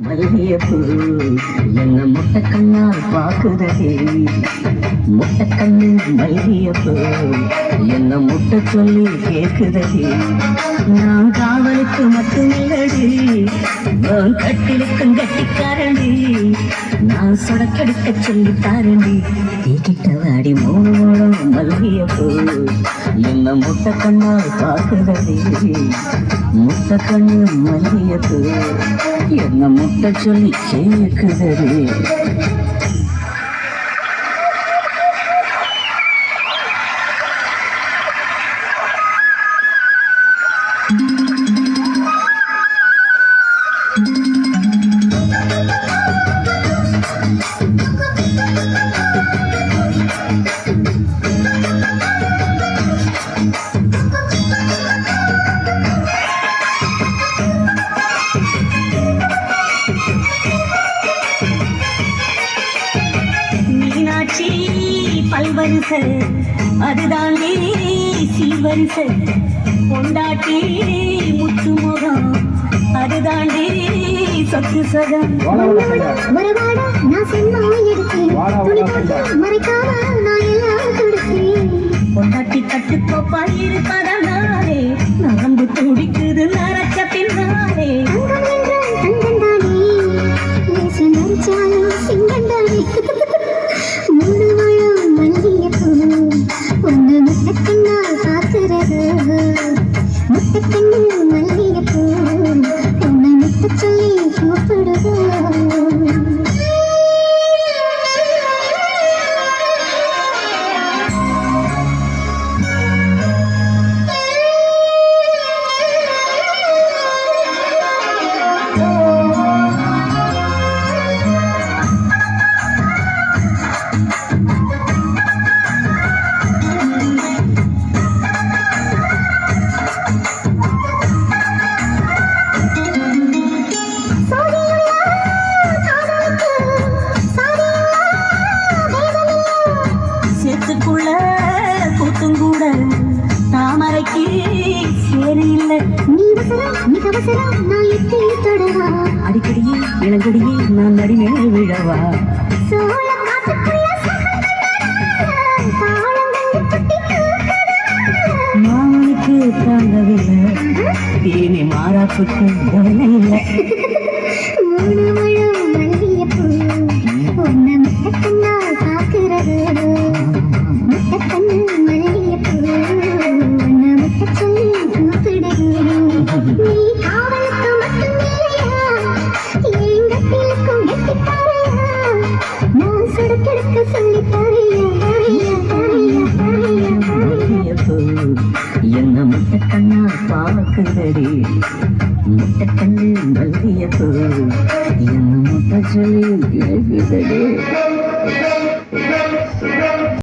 மல்லியப்பூ என்ன முட்டை கண்ணால் பாக்குதே, முட்டை கண்ணு மல்லியப்பூ என்ன முட்டை சொல்லி கேக்குதே. நான் காவலுக்கு மட்டுமில்லடி, நான் கட்டிலுக்கும் கட்டிக்காரண்டி, நான் சொடக்கெடுக்க சொல்லி தாரண்டி. தீக்கிட்ட வாடி மூணு மூலம் மல்லியப்பூ என்ன முட்டை கண்ணால் பாக்குதே, முட்டை கண்ணு மல்லியப்பூ என்ன முட்டை சொல்லி கேக்குதே. மீனாட்சி பல்வரிசை அதுதாண்டி சீவரிசை, பொண்டாட்டி முத்துமுகம் அதுதாண்டி சொத்து சகம். பொண்டாட்டி கட்டுக்கோப்பா இருப்பதனாலே நரம்பு துடிக்குது நரச்ச பின்னாலே. சேத்துக்குள்ள கூத்தும் கூட தாமரைக்கு சேரு இல்லை. அடிக்கடியே இளங்கடியே நான் நடிமேல் விழவா. மாமனுக்கு தாங்கவில்லை, இனி மாறாப்புக்கு கவலை இல்லை. என்ன முட்டை கண்ணா பாக்குதடி, முட்டை கண்ணு மல்லியப்பூ என்ன முட்டை சொல்லி கேக்குதடி.